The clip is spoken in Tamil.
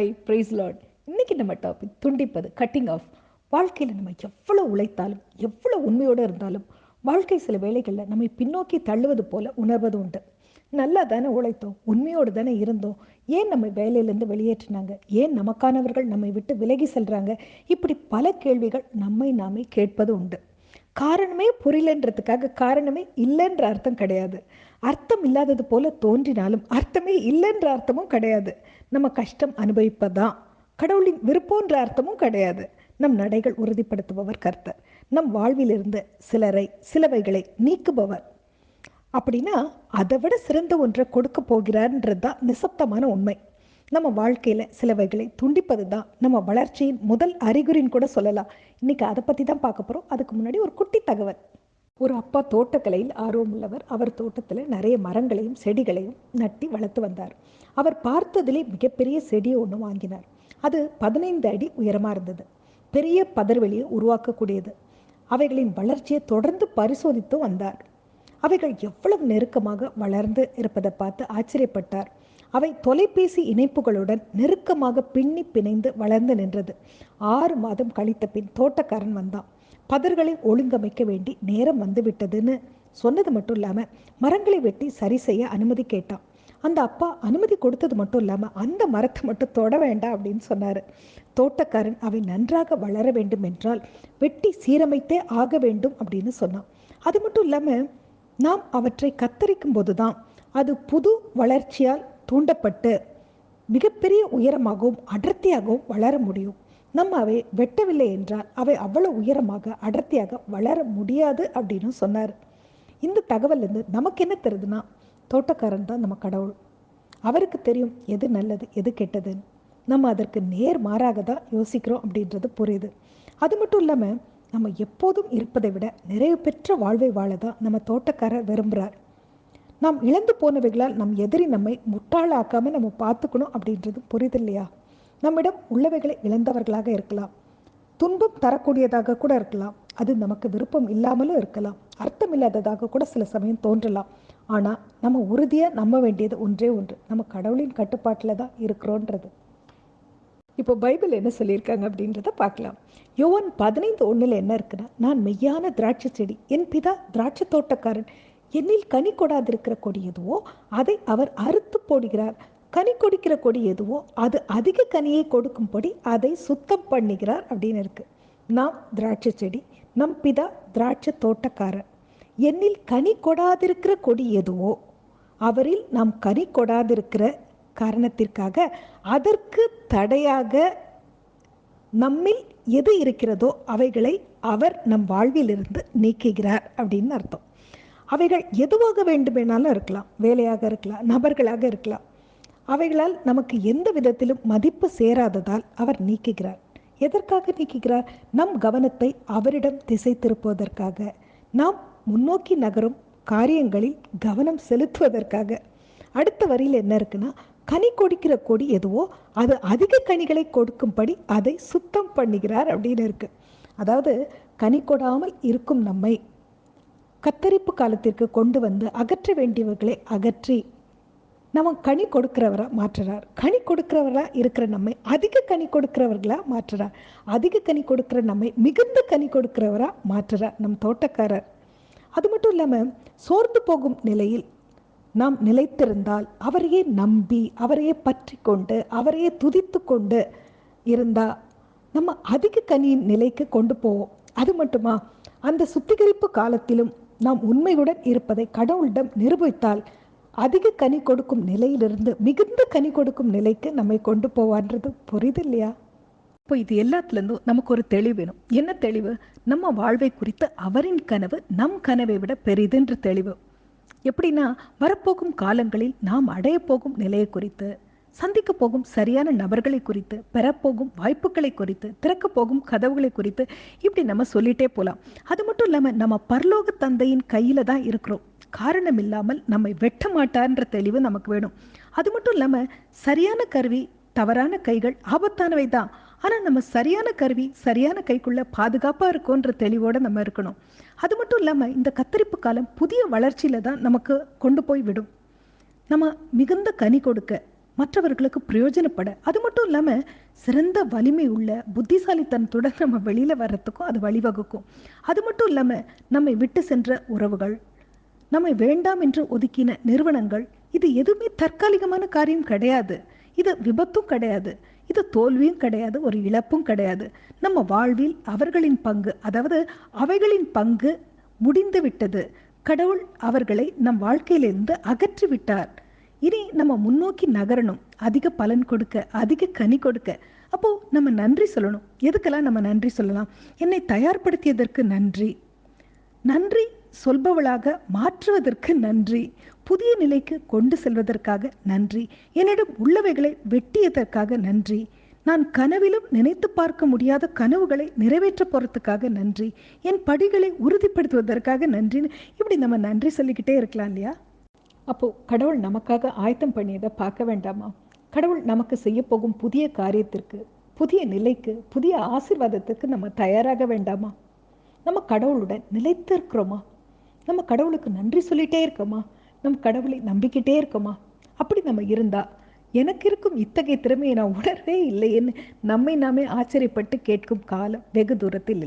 Hi price Lord. இன்னைக்கு நம்ம டாபிக் துண்டிப்பது, கட்டிங் ஆஃப். வாழ்க்கையில் நம்ம எவ்வளோ உழைத்தாலும் எவ்வளோ உண்மையோடு இருந்தாலும் வாழ்க்கை சில வேளைகளில் நம்மை பின்னோக்கி தள்ளுவது போல உணர்வது உண்டு. நல்லா தானே உழைத்தோம், உண்மையோடு தானே இருந்தோம், ஏன் நம்ம வேலையிலேருந்து வெளியேற்றினாங்க, ஏன் நமக்கானவர்கள் நம்மை விட்டு விலகி செல்றாங்க, இப்படி பல கேள்விகள் நம்மை நாமே கேட்பது உண்டு. காரணமே புரியலன்றதுக்காக காரணமே இல்லைன்ற அர்த்தம் கிடையாது. அர்த்தம் இல்லாதது போல தோன்றினாலும் அர்த்தமே இல்லைன்ற அர்த்தமும் கிடையாது. நம்ம கஷ்டம் அனுபவிப்பதான் கடவுளின் விருப்பம்ன்ற அர்த்தமும் கிடையாது. நம் நடைகள் உறுதிப்படுத்துபவர் கர்த்தர். நம் வாழ்விலிருந்து சிலவைகளை நீக்குபவர். அப்படின்னா அதை விட சிறந்த ஒன்றை கொடுக்க போகிறார்ன்றது தான் நிசப்தமான உண்மை. நம்ம வாழ்க்கையில் சிலவைகளை துண்டிப்பது தான் நம்ம வளர்ச்சியின் முதல் அறிகுறின்னு கூட சொல்லலாம். இன்னைக்கு அதை பற்றி தான் பார்க்க போகிறோம். அதுக்கு முன்னாடி ஒரு குட்டி தகவல். ஒரு அப்பா தோட்டக்கலையில் ஆர்வம் உள்ளவர். அவர் தோட்டத்தில் நிறைய மரங்களையும் செடிகளையும் நட்டி வளர்த்து வந்தார். அவர் பார்த்ததிலே மிகப்பெரிய செடியை ஒன்று வாங்கினார். அது 15 அடி உயரமாக இருந்தது. பெரிய பதர்வெளியை உருவாக்கக்கூடியது. அவைகளின் வளர்ச்சியை தொடர்ந்து பரிசோதித்து வந்தார். அவைகள் எவ்வளவு நெருக்கமாக வளர்ந்து இருப்பதை பார்த்து ஆச்சரியப்பட்டார். அவை தொலைபேசி இணைப்புகளுடன் நெருக்கமாக பின்னி பிணைந்து வளர்ந்து நின்றது. 6 மாதம் கழித்த பின் தோட்டக்காரன் வந்தான். பதர்களை ஒழுங்கமைக்க வேண்டி நேரம் வந்துவிட்டதுன்னு சொன்னது மட்டும் இல்லாமல் மரங்களை வெட்டி சரி செய்ய அனுமதி கேட்டான். அந்த அப்பா அனுமதி கொடுத்தது மட்டும் இல்லாமல் அந்த மரத்தை மட்டும் தொட வேண்டாம் அப்படின்னு சொன்னார். தோட்டக்காரன் அவை நன்றாக வளர வேண்டும் என்றால் வெட்டி சீரமைத்தே ஆக வேண்டும் அப்படின்னு சொன்னான். அது மட்டும் இல்லாமல் நாம் அவற்றை கத்தரிக்கும் போது தான் அது புது வளர்ச்சியால் தூண்டப்பட்டு மிகப்பெரிய உயரமாகவும் அடர்த்தியாகவும் வளர முடியும். நம்ம அவை வெட்டவில்லை என்றால் அவை அவ்வளவு உயரமாக அடர்த்தியாக வளர முடியாது அப்படின்னு சொன்னார். இந்த தகவல்லேருந்து நமக்கு என்ன தெரியுதுன்னா, தோட்டக்காரன் தான் நம்ம கடவுள். அவருக்கு தெரியும் எது நல்லது எது கெட்டதுன்னு. நம்ம அதற்கு நேர் மாறாக தான் யோசிக்கிறோம் அப்படின்றது புரியுது. அது மட்டும் இல்லாமல் நம்ம எப்போதும் இருப்பதை விட நிறைவு பெற்ற வாழ்வை வாழ தான் நம்ம தோட்டக்காரர் விரும்புகிறார். நாம் இழந்து போனவைகளால் நம் எதிரி நம்மை முட்டாளாக்காமல் நம்ம பார்த்துக்கணும் அப்படின்றது புரியுது இல்லையா? நம்மிடம் உள்ளவைகளை இழந்தவர்களாக இருக்கலாம், துன்பம் தரக்கூடியதாக கூட இருக்கலாம், அது நமக்கு விருப்பம் இல்லாமலும் இருக்கலாம், அர்த்தம் இல்லாததாக கூட சில சமயம் தோன்றலாம். ஆனால் நம்ம உறுதியாக நம்ப வேண்டியது ஒன்றே ஒன்று, நம்ம கடவுளின் கட்டுப்பாட்டில் தான் இருக்கிறோன்றது. இப்போ பைபிள் என்ன சொல்லியிருக்காங்க அப்படின்றத பார்க்கலாம். யோவான் 15:1 என்ன இருக்குன்னா, நான் மெய்யான திராட்சை செடி, என் பிதா திராட்சை தோட்டக்காரன், என்னில் கனி கொடாதிருக்கிற கொடி எதுவோ அதை அவர் அறுத்து போடுகிறார், கனி கொடுக்கிற கொடி எதுவோ அது அதிக கனியை கொடுக்கும்படி அதை சுத்தம் பண்ணுகிறார் அப்படின்னு இருக்கு. நாம் திராட்சை செடி, நம் பிதா திராட்சை தோட்டக்காரர். என்னில் கனி கொடாதிருக்கிற கொடி எதுவோ அவரில் நாம் கனி கொடாதிருக்கிற காரணத்திற்காக அதற்கு தடையாக நம்மில் எது இருக்கிறதோ அவைகளை அவர் நம் வாழ்விலிருந்து நீக்குகிறார் அப்படின்னு அர்த்தம். அவைகள் எதுவாக வேண்டுமெனாலும் இருக்கலாம், வேலையாக இருக்கலாம், நபர்களாக இருக்கலாம். அவைகளால் நமக்கு எந்த விதத்திலும் மதிப்பு சேராததால் அவர் நீக்குகிறார். எதற்காக நீக்குகிறார்? நம் கவனத்தை அவரிடம் திசை திருப்புவதற்காக, நாம் முன்னோக்கி நகரும் காரியங்களில் கவனம் செலுத்துவதற்காக. அடுத்த வரியில் என்ன இருக்குன்னா, கனி கொடுக்கிற கொடி எதுவோ அது அதிக கனிகளை கொடுக்கும்படி அதை சுத்தம் பண்ணுகிறார் அப்படின்னு இருக்கு. அதாவது கனி கொடாமல் இருக்கும் நம்மை கத்தரிப்பு காலத்திற்கு கொண்டு வந்து அகற்ற வேண்டியவர்களை அகற்றி நம்ம கனி கொடுக்கிறவராக மாற்றுறார். கனி கொடுக்கிறவராக இருக்கிற நம்மை அதிக கனி கொடுக்கிறவர்களாக மாற்றுறார். அதிக கனி கொடுக்கிற நம்மை மிகுந்த கனி கொடுக்கிறவராக மாற்றுறார் நம் தோட்டக்காரர். அது மட்டும் இல்லாமல் சோர்ந்து போகும் நிலையில் நாம் நிலைத்திருந்தால், அவரையே நம்பி அவரையே பற்றி கொண்டு அவரையே துதித்து கொண்டு இருந்தால் நம்ம அதிக கனியின் நிலைக்கு கொண்டு போவோம். அது மட்டுமா, அந்த சுத்திகரிப்பு காலத்திலும் நாம் உண்மையுடன் இருப்பதை கடவுளிடம் நிரூபித்தால் அதிக கனி கொடுக்கும் நிலையிலிருந்து மிகுந்த கனி கொடுக்கும் நிலைக்கு நம்மை கொண்டு போவான்றது புரியுது இல்லையா? இப்போ இது எல்லாத்துலேருந்தும் நமக்கு ஒரு தெளிவு வேணும். என்ன தெளிவு? நம்ம வாழ்வை குறித்து அவரின் கனவு நம் கனவை விட பெரிதுன்ற தெளிவு. எப்படின்னா, வரப்போகும் காலங்களில் நாம் அடைய போகும் நிலையை குறித்து, சந்திக்க போகும் சரியான நபர்களை குறித்து, பெறப்போகும் வாய்ப்புகளை குறித்து, திறக்க போகும் கதவுகளை குறித்து, இப்படி நம்ம சொல்லிட்டே போகலாம். அது மட்டும் இல்லாமல் நம்ம பரலோக தந்தையின் கையில் தான் இருக்கிறோம். காரணம் இல்லாமல் நம்மை வெட்ட மாட்டார்ன்ற தெளிவு நமக்கு வேணும். அது மட்டும் இல்லாமல் சரியான கருவி தவறான கைகள் ஆபத்தானவை தான், ஆனால் நம்ம சரியான கருவி சரியான கைக்குள்ள பாதுகாப்பாக இருக்கும்ன்ற தெளிவோடு நம்ம இருக்கணும். அது மட்டும் இல்லாமல் இந்த கத்தரிப்பு காலம் புதிய வளர்ச்சியில் தான் நமக்கு கொண்டு போய் விடும். நம்ம மிகுந்த கனி கொடுக்க மற்றவர்களுக்கு பிரயோஜனப்பட, அது மட்டும் இல்லாமல் சிறந்த வலிமை உள்ள புத்திசாலித்தனத்துடன் நம்ம வெளியில் வர்றதுக்கும் அது வழிவகுக்கும். அது மட்டும் இல்லாமல் நம்மை விட்டு சென்ற உறவுகள், நம்மை வேண்டாம் என்று ஒதுக்கின நிறுவனங்கள், இது எதுவுமே தற்காலிகமான காரியம் கிடையாது. இது விபத்தும் கிடையாது, இது தோல்வியும் கிடையாது, ஒரு இழப்பும் கிடையாது. நம்ம வாழ்வில் அவர்களின் பங்கு, அதாவது அவைகளின் பங்கு முடிந்து விட்டது. கடவுள் அவர்களை நம் வாழ்க்கையிலிருந்து அகற்றி விட்டார். இனி நம்ம முன்னோக்கி நகரணும், அதிக பலன் கொடுக்க, அதிக கனி கொடுக்க. அப்போ நம்ம நன்றி சொல்லணும். எதுக்கெல்லாம் நம்ம நன்றி சொல்லலாம்? என்னை தயார்படுத்தியதற்கு நன்றி, நன்றி சொல்பவளாக மாற்றுவதற்கு நன்றி, புதிய நிலைக்கு கொண்டு செல்வதற்காக நன்றி, என்னிடம் உள்ளவைகளை வெட்டியதற்காக நன்றி, நான் கனவிலும் நினைத்து பார்க்க முடியாத கனவுகளை நிறைவேற்ற போகிறதுக்காக நன்றி, என் படிகளை உறுதிப்படுத்துவதற்காக நன்றின்னு இப்படி நம்ம நன்றி சொல்லிக்கிட்டே இருக்கலாம் இல்லையா? அப்போது கடவுள் நமக்காக ஆயத்தம் பண்ணியதை பார்க்க வேண்டாமா? கடவுள் நமக்கு செய்ய போகும் புதிய காரியத்திற்கு, புதிய நிலைக்கு, புதிய ஆசீர்வாதத்துக்கு நம்ம தயாராக வேண்டாமா? நம்ம கடவுளுடன் நிலைத்து இருக்கிறோமா? நம்ம கடவுளுக்கு நன்றி சொல்லிகிட்டே இருக்கோமா? நம்ம கடவுளை நம்பிக்கிட்டே இருக்கோமா? அப்படி நம்ம இருந்தால், எனக்கு இருக்கும் இத்தகைய திறமையை நான் உணர்வே இல்லையேன்னு நம்மை நாமே ஆச்சரியப்பட்டு கேட்கும் காலம் வெகு தூரத்தில் இல்லை.